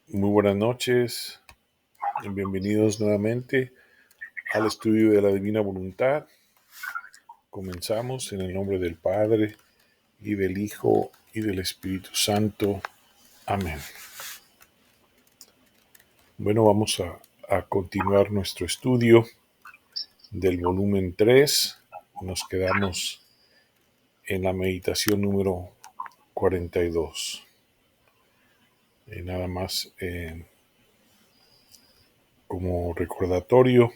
Muy buenas noches, bienvenidos nuevamente al estudio de la Divina Voluntad. Comenzamos en el nombre del Padre, y del Hijo, y del Espíritu Santo. Amén. Bueno, vamos a continuar nuestro estudio del volumen 3. Nos quedamos en la meditación número 42. Nada más como recordatorio,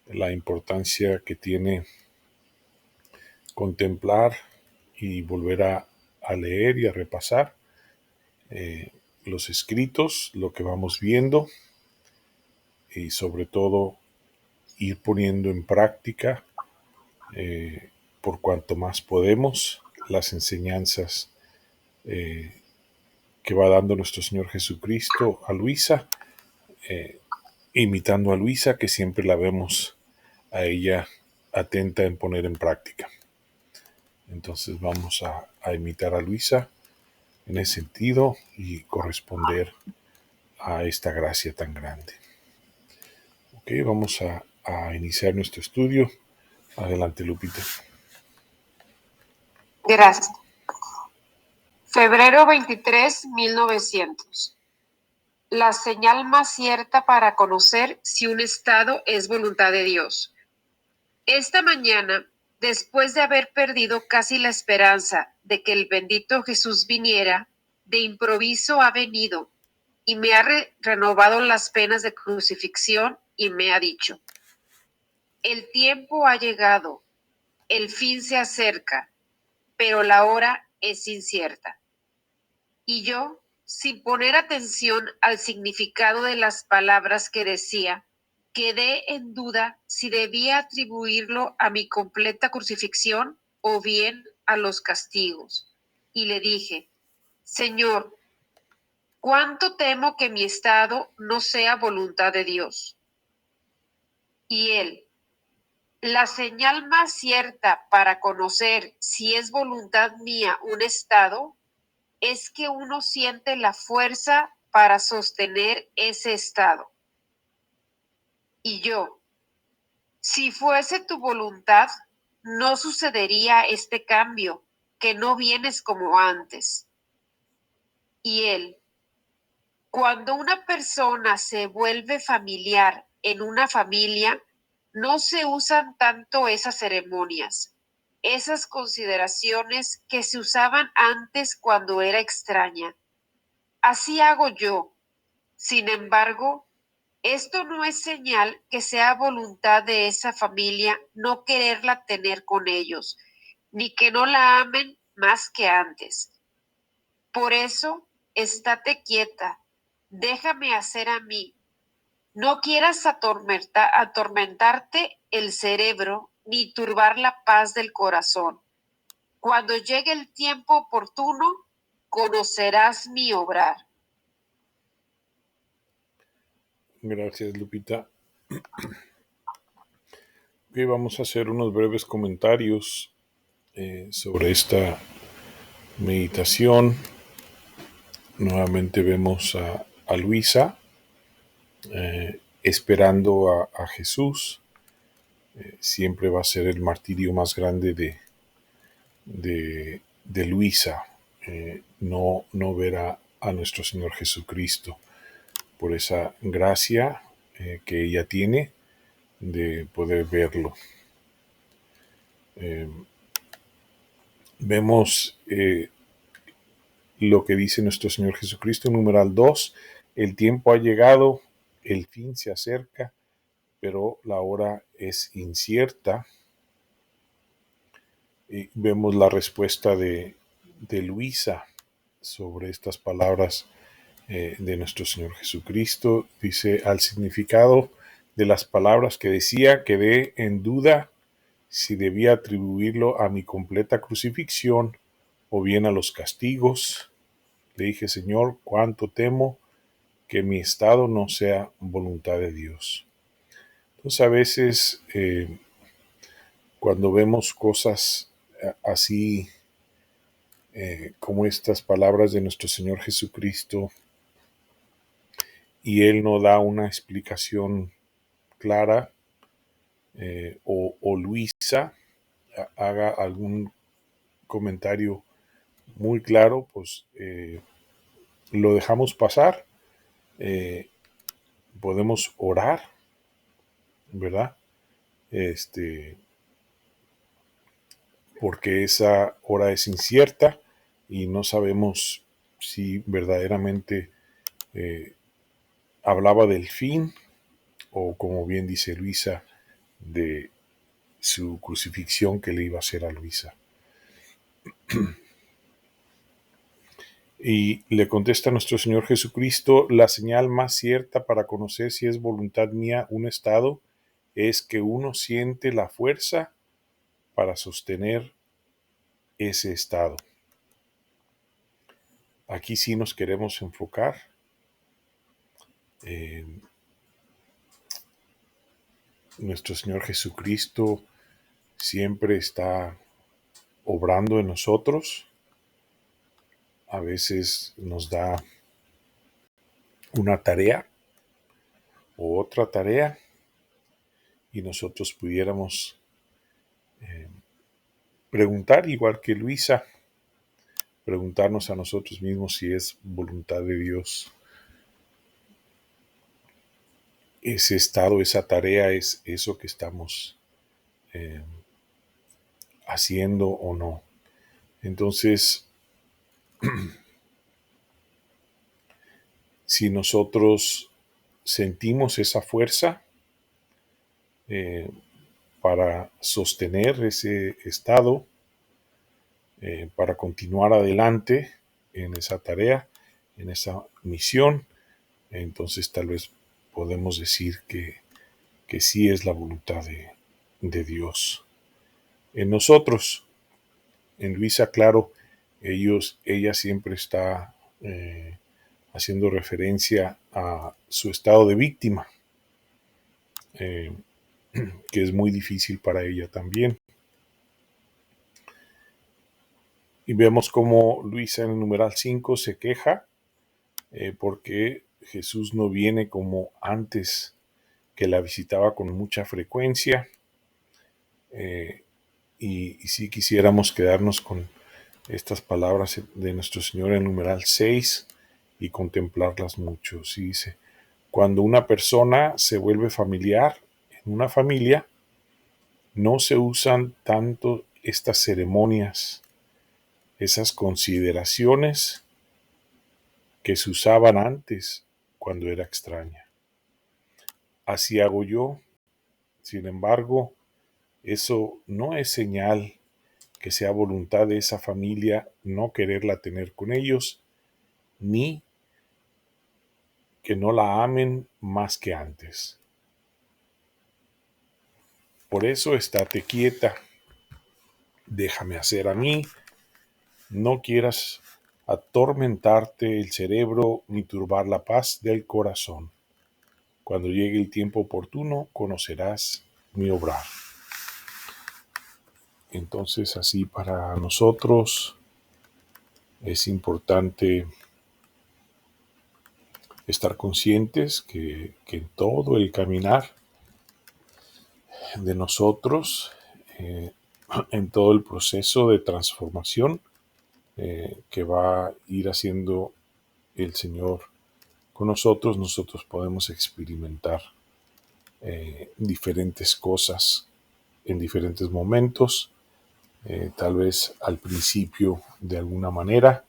la importancia que tiene contemplar y volver a leer y a repasar los escritos, lo que vamos viendo, y sobre todo ir poniendo en práctica, por cuanto más podemos, las enseñanzas que va dando nuestro Señor Jesucristo a Luisa, imitando a Luisa, que siempre la vemos a ella atenta en poner en práctica. Entonces vamos a imitar a Luisa en ese sentido y corresponder a esta gracia tan grande. Ok, vamos a iniciar nuestro estudio. Adelante, Lupita. Gracias. Febrero 23, 1900. La señal más cierta para conocer si un estado es voluntad de Dios. Esta mañana, después de haber perdido casi la esperanza de que el bendito Jesús viniera, de improviso ha venido y me ha renovado las penas de crucifixión y me ha dicho: el tiempo ha llegado, el fin se acerca, pero la hora es incierta. Y yo, sin poner atención al significado de las palabras que decía, quedé en duda si debía atribuirlo a mi completa crucifixión o bien a los castigos. Y le dije: Señor, cuánto temo que mi estado no sea voluntad de Dios. Y él: la señal más cierta para conocer si es voluntad mía un estado es que uno siente la fuerza para sostener ese estado. Y yo: si fuese tu voluntad, no sucedería este cambio, que no vienes como antes. Y él: cuando una persona se vuelve familiar en una familia, no se usan tanto esas ceremonias, esas consideraciones que se usaban antes cuando era extraña. Así hago yo. Sin embargo, esto no es señal que sea voluntad de esa familia no quererla tener con ellos, ni que no la amen más que antes. Por eso, estate quieta, déjame hacer a mí. No quieras atormentarte el cerebro ni turbar la paz del corazón. Cuando llegue el tiempo oportuno, conocerás mi obrar. Gracias, Lupita. Hoy vamos a hacer unos breves comentarios sobre esta meditación. Nuevamente vemos a Luisa esperando a Jesús. Siempre va a ser el martirio más grande de Luisa, no ver a nuestro Señor Jesucristo, por esa gracia que ella tiene de poder verlo. Vemos lo que dice nuestro Señor Jesucristo, numeral 2, el tiempo ha llegado, el fin se acerca, pero la hora es incierta. Y vemos la respuesta de Luisa sobre estas palabras de nuestro Señor Jesucristo. Dice: al significado de las palabras que decía, quedé en duda si debía atribuirlo a mi completa crucifixión o bien a los castigos. Le dije: Señor, cuánto temo que mi estado no sea voluntad de Dios. Entonces a veces cuando vemos cosas así como estas palabras de nuestro Señor Jesucristo, y él no da una explicación clara, o Luisa haga algún comentario muy claro, pues lo dejamos pasar. Podemos orar, ¿verdad? Porque esa hora es incierta y no sabemos si verdaderamente hablaba del fin o, como bien dice Luisa, de su crucifixión que le iba a hacer a Luisa. Y le contesta nuestro Señor Jesucristo: la señal más cierta para conocer si es voluntad mía un estado es que uno siente la fuerza para sostener ese estado. Aquí sí nos queremos enfocar. Nuestro Señor Jesucristo siempre está obrando en nosotros. A veces nos da una tarea o otra tarea y nosotros pudiéramos preguntar, igual que Luisa, preguntarnos a nosotros mismos si es voluntad de Dios ese estado, esa tarea, es eso que estamos haciendo o no. Entonces, si nosotros sentimos esa fuerza para sostener ese estado, para continuar adelante en esa tarea, en esa misión, entonces tal vez podemos decir que sí es la voluntad de Dios en nosotros. En Luisa, claro, ella siempre está haciendo referencia a su estado de víctima, que es muy difícil para ella también. Y vemos cómo Luisa en el numeral 5 se queja porque Jesús no viene como antes, que la visitaba con mucha frecuencia. Y si quisiéramos quedarnos con estas palabras de nuestro Señor en numeral 6 y contemplarlas mucho. Sí, dice: cuando una persona se vuelve familiar en una familia, no se usan tanto estas ceremonias, esas consideraciones que se usaban antes cuando era extraña. Así hago yo. Sin embargo, eso no es señal que sea voluntad de esa familia no quererla tener con ellos, ni que no la amen más que antes. Por eso estate quieta, déjame hacer a mí, no quieras atormentarte el cerebro ni turbar la paz del corazón. Cuando llegue el tiempo oportuno, conocerás mi obrar. Entonces, así para nosotros es importante estar conscientes que en todo el caminar de nosotros, en todo el proceso de transformación que va a ir haciendo el Señor con nosotros, nosotros podemos experimentar diferentes cosas en diferentes momentos, tal vez al principio de alguna manera,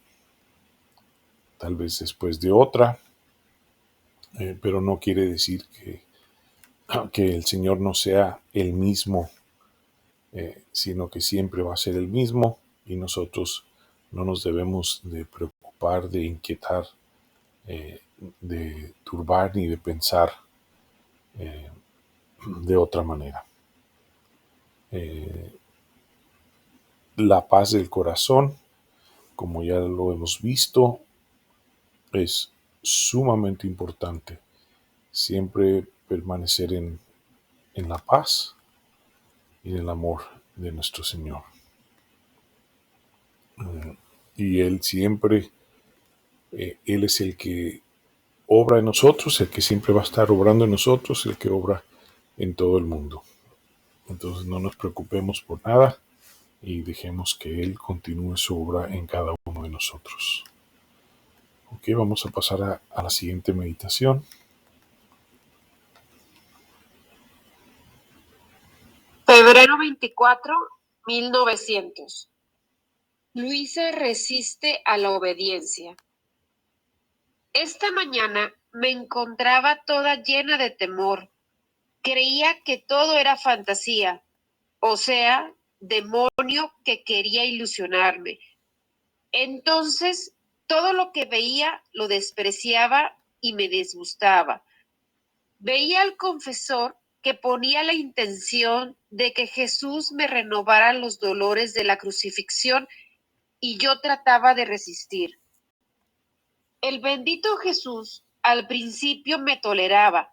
tal vez después de otra, pero no quiere decir que el Señor no sea el mismo, sino que siempre va a ser el mismo, y nosotros no nos debemos de preocupar, de inquietar, de turbar ni de pensar de otra manera. La paz del corazón, como ya lo hemos visto, es sumamente importante. Siempre permanecer en la paz y en el amor de nuestro Señor. Y Él siempre, Él es el que obra en nosotros, el que siempre va a estar obrando en nosotros, el que obra en todo el mundo. Entonces no nos preocupemos por nada y dejemos que Él continúe su obra en cada uno de nosotros. Ok, vamos a pasar a la siguiente meditación. Febrero 24, 1900. Luisa resiste a la obediencia. Esta mañana me encontraba toda llena de temor. Creía que todo era fantasía, o sea, demonio que quería ilusionarme. Entonces, todo lo que veía lo despreciaba y me disgustaba. Veía al confesor que ponía la intención de que Jesús me renovara los dolores de la crucifixión y yo trataba de resistir. El bendito Jesús al principio me toleraba,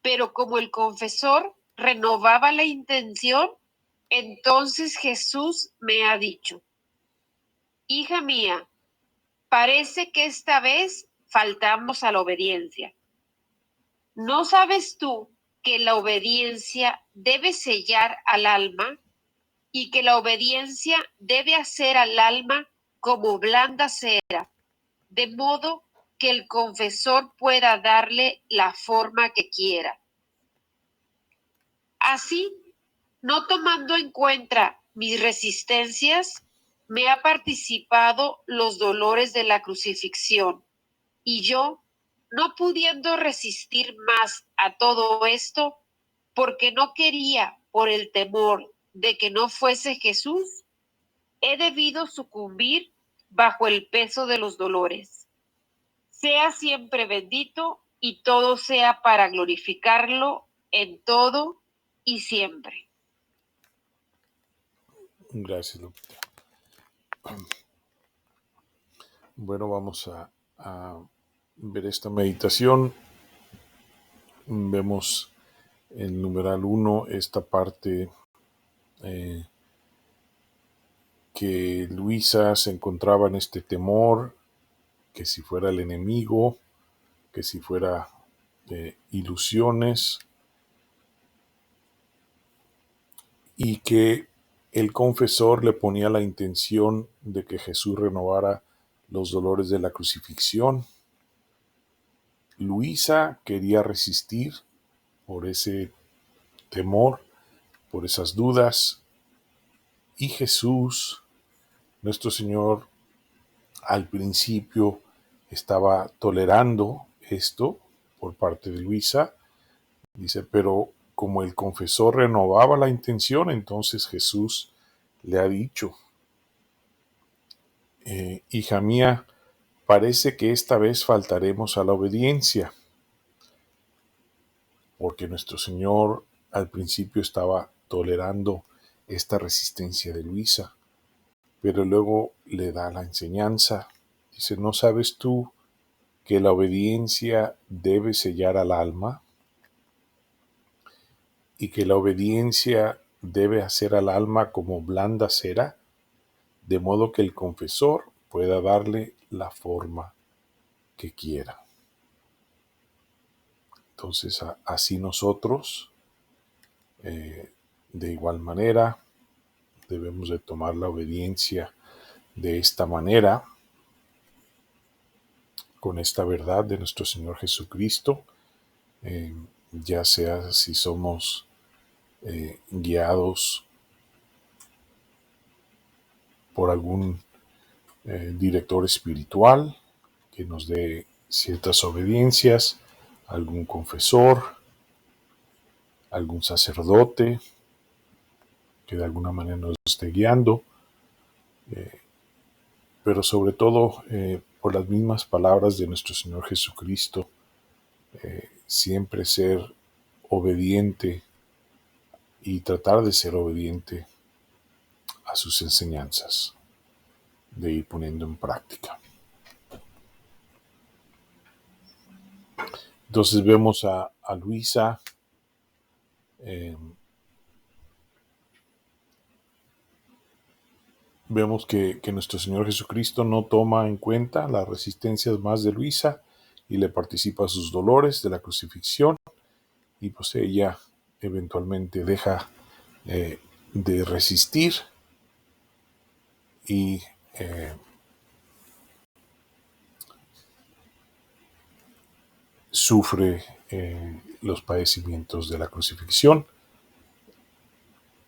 pero como el confesor renovaba la intención, entonces Jesús me ha dicho: hija mía, parece que esta vez faltamos a la obediencia. ¿No sabes tú que la obediencia debe sellar al alma y que la obediencia debe hacer al alma como blanda cera, de modo que el confesor pueda darle la forma que quiera? Así, no tomando en cuenta mis resistencias, me ha participado los dolores de la crucifixión, y yo, no pudiendo resistir más a todo esto, porque no quería por el temor de que no fuese Jesús, he debido sucumbir bajo el peso de los dolores. Sea siempre bendito y todo sea para glorificarlo en todo y siempre. Gracias, Lupita. Bueno, vamos a ver esta meditación. Vemos en numeral 1 esta parte que Luisa se encontraba en este temor, que si fuera el enemigo, que si fuera ilusiones, y que el confesor le ponía la intención de que Jesús renovara los dolores de la crucifixión. Luisa quería resistir por ese temor, por esas dudas, y Jesús, nuestro Señor, al principio estaba tolerando esto por parte de Luisa. Dice, pero como el confesor renovaba la intención, entonces Jesús le ha dicho, hija mía, parece que esta vez faltaremos a la obediencia, porque nuestro Señor al principio estaba tolerando esta resistencia de Luisa, pero luego le da la enseñanza. Dice, ¿no sabes tú que la obediencia debe sellar al alma y que la obediencia debe hacer al alma como blanda cera, de modo que el confesor pueda darle la forma que quiera? Entonces, así nosotros, de igual manera, debemos de tomar la obediencia de esta manera, con esta verdad de nuestro Señor Jesucristo, ya sea si somos guiados por algún director espiritual que nos dé ciertas obediencias, algún confesor, algún sacerdote que de alguna manera nos esté guiando, pero sobre todo por las mismas palabras de nuestro Señor Jesucristo, siempre ser obediente y tratar de ser obediente a sus enseñanzas, de ir poniendo en práctica. Entonces vemos a Luisa vemos que nuestro Señor Jesucristo no toma en cuenta las resistencias más de Luisa, y le participa sus dolores de la crucifixión, y pues ella eventualmente deja de resistir y sufre los padecimientos de la crucifixión,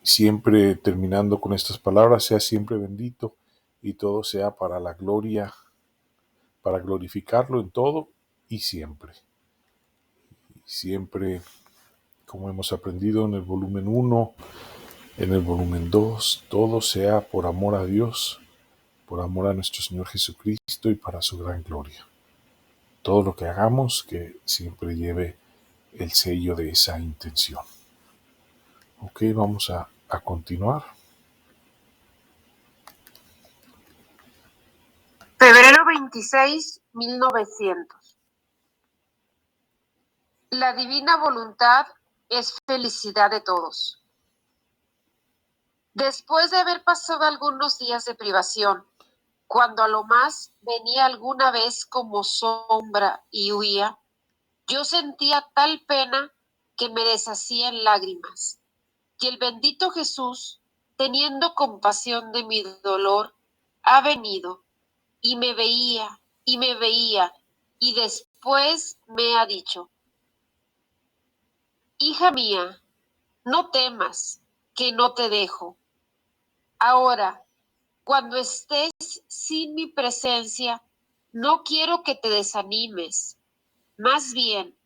siempre terminando con estas palabras: sea siempre bendito y todo sea para la gloria, para glorificarlo en todo y siempre. Siempre, como hemos aprendido en el volumen 1, en el volumen 2, todo sea por amor a Dios, por amor a nuestro Señor Jesucristo y para su gran gloria. Todo lo que hagamos, que siempre lleve el sello de esa intención. Ok, vamos a continuar. Febrero 26, 1900. La divina voluntad es felicidad de todos. Después de haber pasado algunos días de privación, cuando a lo más venía alguna vez como sombra y huía, yo sentía tal pena que me deshacía en lágrimas. Y el bendito Jesús, teniendo compasión de mi dolor, ha venido y me veía, y después me ha dicho: hija mía, no temas, que no te dejo. Ahora, cuando estés sin mi presencia, no quiero que te desanimes. Más bien,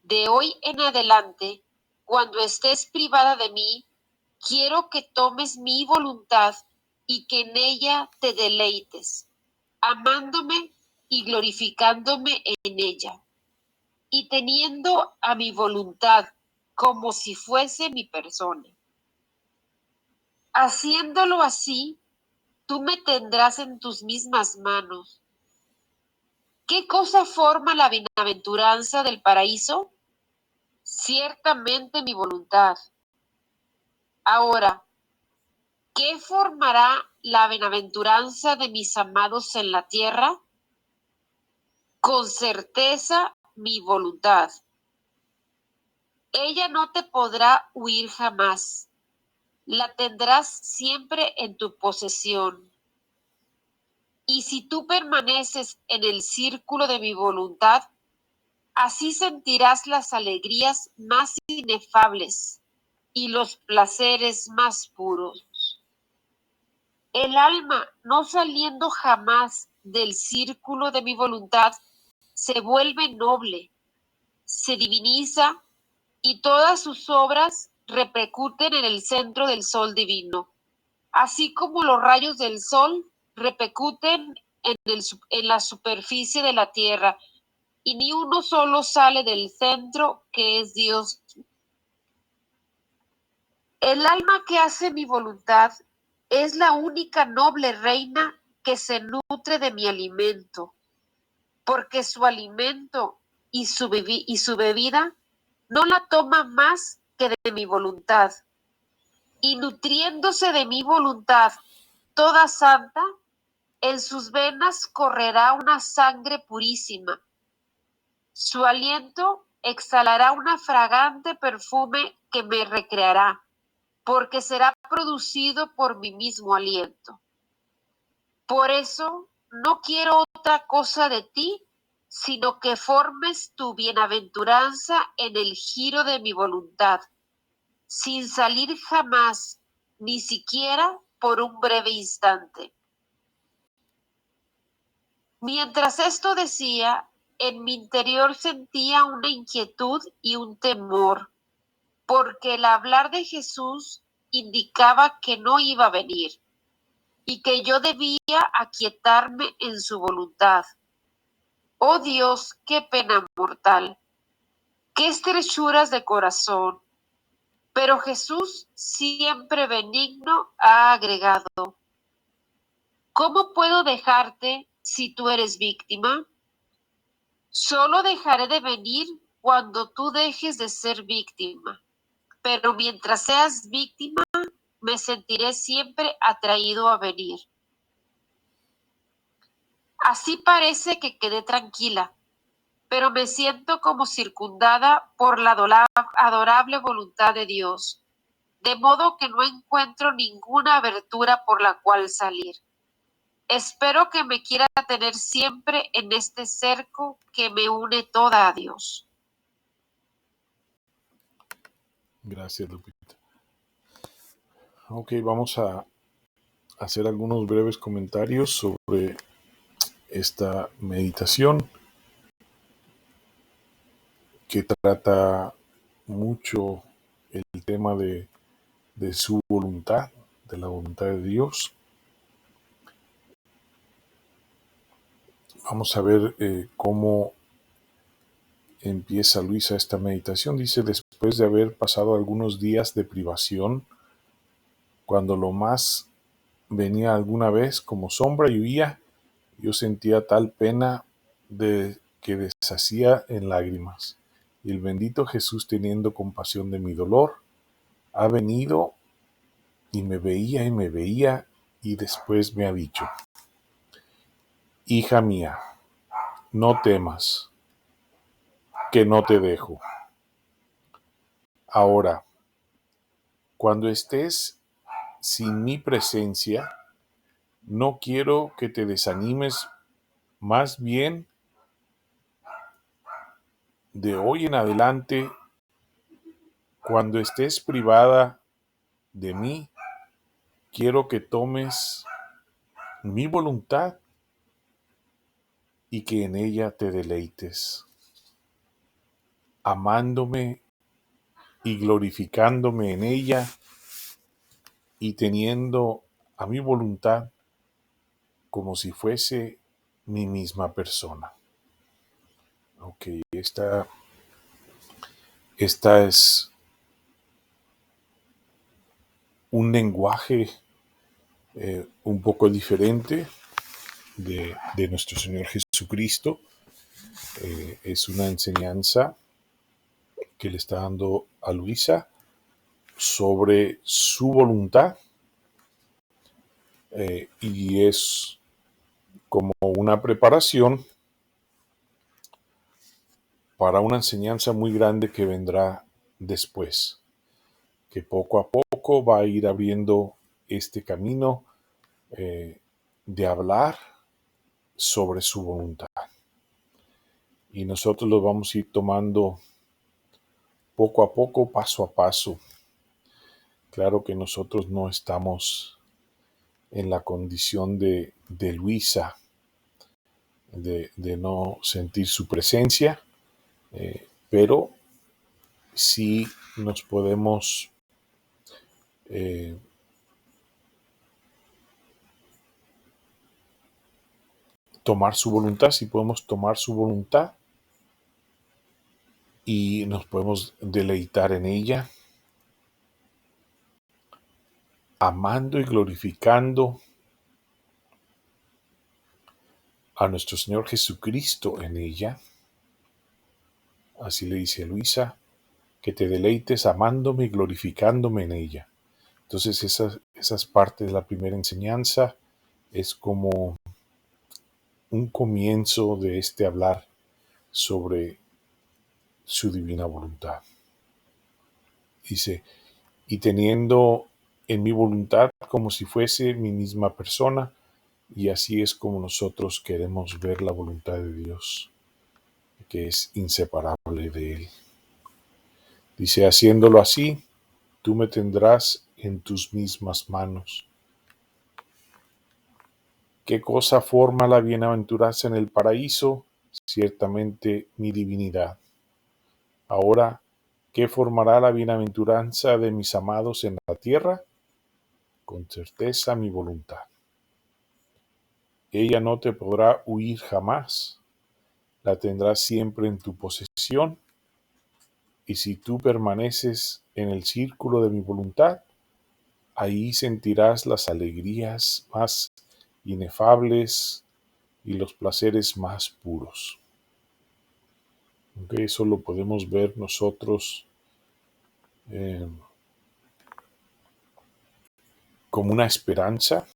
de hoy en adelante, cuando estés privada de mí, quiero que tomes mi voluntad y que en ella te deleites, amándome y glorificándome en ella, y teniendo a mi voluntad como si fuese mi persona. Haciéndolo así, tú me tendrás en tus mismas manos. ¿Qué cosa forma la bienaventuranza del paraíso? Ciertamente mi voluntad. Ahora, ¿qué formará la bienaventuranza de mis amados en la tierra? Con certeza mi voluntad. Ella no te podrá huir jamás. La tendrás siempre en tu posesión. Y si tú permaneces en el círculo de mi voluntad, así sentirás las alegrías más inefables y los placeres más puros. El alma, no saliendo jamás del círculo de mi voluntad, se vuelve noble, se diviniza y todas sus obras repercuten en el centro del sol divino, así como los rayos del sol repercuten en la superficie de la tierra, y ni uno solo sale del centro, que es Dios. El alma que hace mi voluntad es la única noble reina que se nutre de mi alimento, porque su alimento y su bebida no la toma más que de mi voluntad. Y nutriéndose de mi voluntad toda santa, en sus venas correrá una sangre purísima. Su aliento exhalará un fragante perfume que me recreará, porque será producido por mi mismo aliento. Por eso no quiero otra cosa de ti, sino que formes tu bienaventuranza en el giro de mi voluntad, sin salir jamás, ni siquiera por un breve instante. Mientras esto decía, en mi interior sentía una inquietud y un temor, porque el hablar de Jesús indicaba que no iba a venir y que yo debía aquietarme en su voluntad. Oh Dios, qué pena mortal, qué estrechuras de corazón. Pero Jesús, siempre benigno, ha agregado: ¿cómo puedo dejarte si tú eres víctima? Solo dejaré de venir cuando tú dejes de ser víctima. Pero mientras seas víctima, me sentiré siempre atraído a venir. Así parece que quedé tranquila, pero me siento como circundada por la adorable voluntad de Dios, de modo que no encuentro ninguna abertura por la cual salir. Espero que me quiera tener siempre en este cerco que me une toda a Dios. Gracias, Lupita. Ok, vamos a hacer algunos breves comentarios sobre esta meditación que trata mucho el tema de su voluntad, de la voluntad de Dios. Vamos a ver cómo empieza Luisa esta meditación. Dice: después de haber pasado algunos días de privación, cuando lo más venía alguna vez como sombra y huía, yo sentía tal pena que deshacía en lágrimas. Y el bendito Jesús, teniendo compasión de mi dolor, ha venido y me veía, y después me ha dicho: hija mía, no temas, que no te dejo. Ahora, cuando estés sin mi presencia, no quiero que te desanimes, más bien de hoy en adelante, cuando estés privada de mí, quiero que tomes mi voluntad y que en ella te deleites, amándome y glorificándome en ella y teniendo a mi voluntad como si fuese mi misma persona. Ok, esta es un lenguaje un poco diferente de nuestro Señor Jesucristo. Es una enseñanza que le está dando a Luisa sobre su voluntad, y es como una preparación para una enseñanza muy grande que vendrá después, que poco a poco va a ir abriendo este camino de hablar sobre su voluntad. Y nosotros lo vamos a ir tomando poco a poco, paso a paso. Claro que nosotros no estamos en la condición de Luisa, de no sentir su presencia, pero sí nos podemos tomar su voluntad, sí podemos tomar su voluntad y nos podemos deleitar en ella, amando y glorificando a nuestro Señor Jesucristo en ella. Así le dice a Luisa, que te deleites amándome y glorificándome en ella. Entonces esas partes de la primera enseñanza es como un comienzo de este hablar sobre su divina voluntad. Dice: y teniendo en mi voluntad como si fuese mi misma persona, y así es como nosotros queremos ver la voluntad de Dios, que es inseparable de Él. Dice: haciéndolo así, tú me tendrás en tus mismas manos. ¿Qué cosa forma la bienaventuranza en el paraíso? Ciertamente mi divinidad. Ahora, ¿qué formará la bienaventuranza de mis amados en la tierra? Con certeza mi voluntad. Ella no te podrá huir jamás, la tendrás siempre en tu posesión, y si tú permaneces en el círculo de mi voluntad, ahí sentirás las alegrías más inefables y los placeres más puros. Okay, eso lo podemos ver nosotros como una esperanza,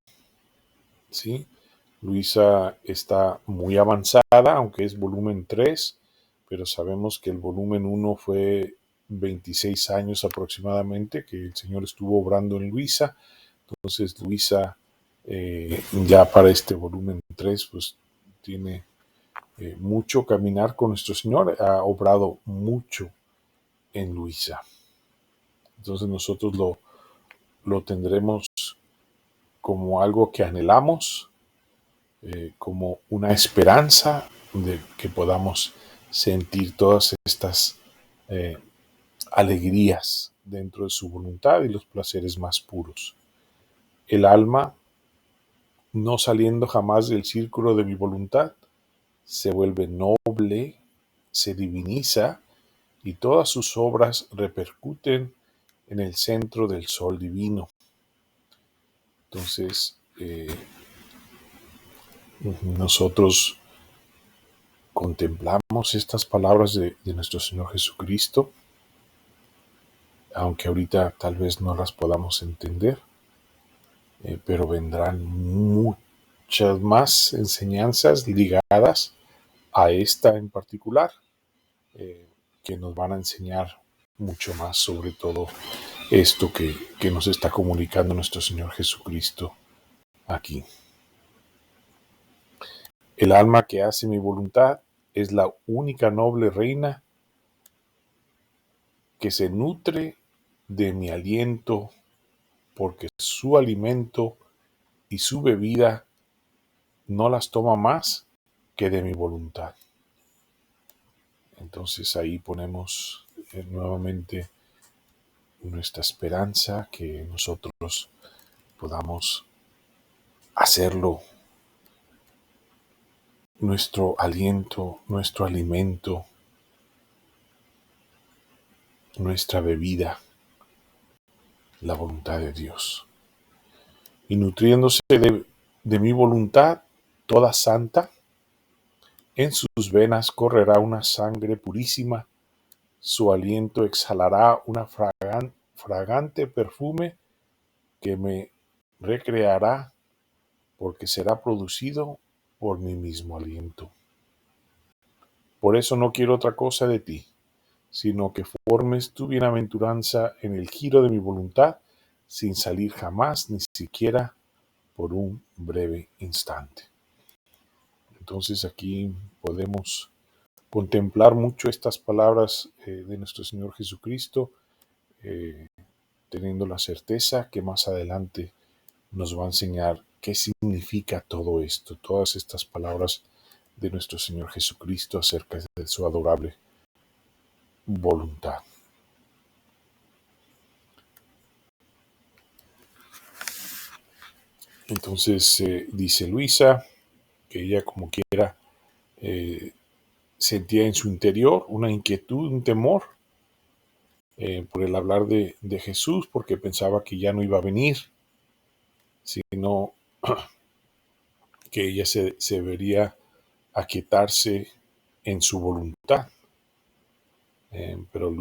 ¿sí? Luisa está muy avanzada, aunque es volumen 3, pero sabemos que el volumen 1 fue 26 años aproximadamente que el Señor estuvo obrando en Luisa. Entonces Luisa ya para este volumen 3 pues tiene mucho caminar con nuestro Señor, ha obrado mucho en Luisa. Entonces nosotros lo tendremos como algo que anhelamos, como una esperanza de que podamos sentir todas estas alegrías dentro de su voluntad y los placeres más puros. El alma, no saliendo jamás del círculo de mi voluntad, se vuelve noble, se diviniza y todas sus obras repercuten en el centro del sol divino. Entonces, nosotros contemplamos estas palabras de nuestro Señor Jesucristo, aunque ahorita tal vez no las podamos entender, pero vendrán muchas más enseñanzas ligadas a esta en particular, que nos van a enseñar mucho más sobre todo esto que nos está comunicando nuestro Señor Jesucristo aquí. El alma que hace mi voluntad es la única noble reina que se nutre de mi aliento, porque su alimento y su bebida no las toma más que de mi voluntad. Entonces ahí ponemos nuevamente nuestra esperanza, que nosotros podamos hacerlo nuestro aliento, nuestro alimento, nuestra bebida, la voluntad de Dios. Y nutriéndose de mi voluntad toda santa, en sus venas correrá una sangre purísima, su aliento exhalará una fragante perfume que me recreará, porque será producido por mi mismo aliento. Por eso no quiero otra cosa de ti, sino que formes tu bienaventuranza en el giro de mi voluntad, sin salir jamás, ni siquiera por un breve instante. Entonces aquí podemos contemplar mucho estas palabras de nuestro Señor Jesucristo, teniendo la certeza que más adelante nos va a enseñar qué significa todo esto, todas estas palabras de nuestro Señor Jesucristo acerca de su adorable voluntad. Entonces dice Luisa que ella como quiera sentía en su interior una inquietud, un temor por el hablar de Jesús, porque pensaba que ya no iba a venir, sino que ella se vería aquietarse en su voluntad. Pero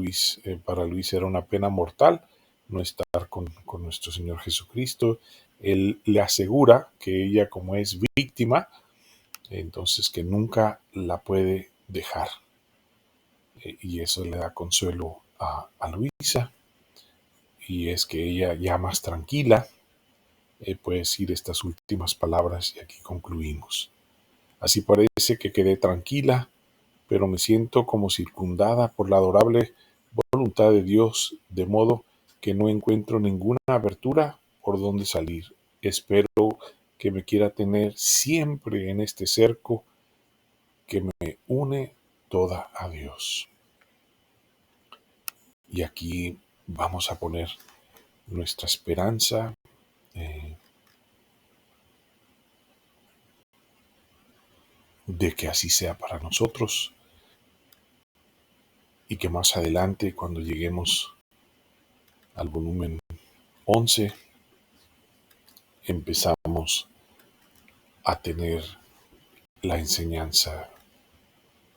para Luis era una pena mortal no estar con nuestro Señor Jesucristo. Él le asegura que ella, como es víctima, entonces que nunca la puede dejar. Y eso le da consuelo a Luisa. Y es que ella, ya más tranquila, puede decir estas últimas palabras, y aquí concluimos. Así parece que quedé tranquila, pero me siento como circundada por la adorable voluntad de Dios, de modo que no encuentro ninguna abertura por donde salir. Espero que me quiera tener siempre en este cerco que me une toda a Dios. Y aquí vamos a poner nuestra esperanza de que así sea para nosotros, y que más adelante, cuando lleguemos al volumen 11, empezamos a tener la enseñanza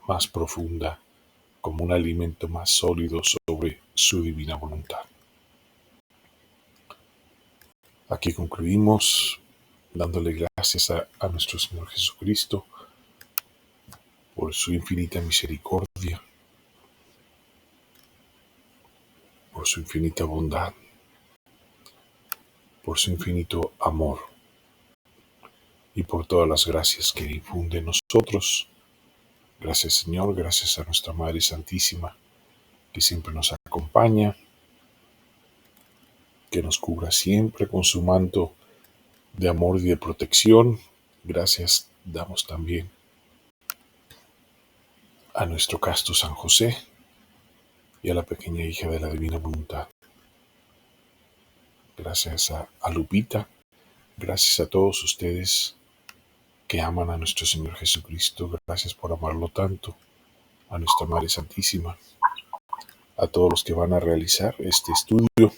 más profunda, como un alimento más sólido sobre su divina voluntad. Aquí concluimos dándole gracias a nuestro Señor Jesucristo por su infinita misericordia misericordia, por su infinita bondad, por su infinito amor y por todas las gracias que infunde en nosotros. Gracias, Señor, gracias a nuestra Madre Santísima, que siempre nos acompaña, que nos cubra siempre con su manto de amor y de protección. Gracias damos también a nuestro casto San José y a la pequeña hija de la Divina Voluntad. Gracias a Lupita, gracias a todos ustedes que aman a nuestro Señor Jesucristo. Gracias por amarlo tanto, a nuestra Madre Santísima, a todos los que van a realizar este estudio,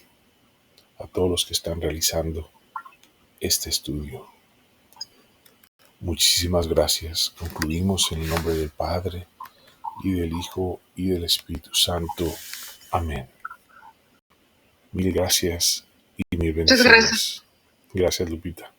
a todos los que están realizando este estudio. Muchísimas gracias. Concluimos en el nombre del Padre, y del Hijo, y del Espíritu Santo. Amén. Mil gracias y mil bendiciones. Muchas gracias. Gracias, Lupita.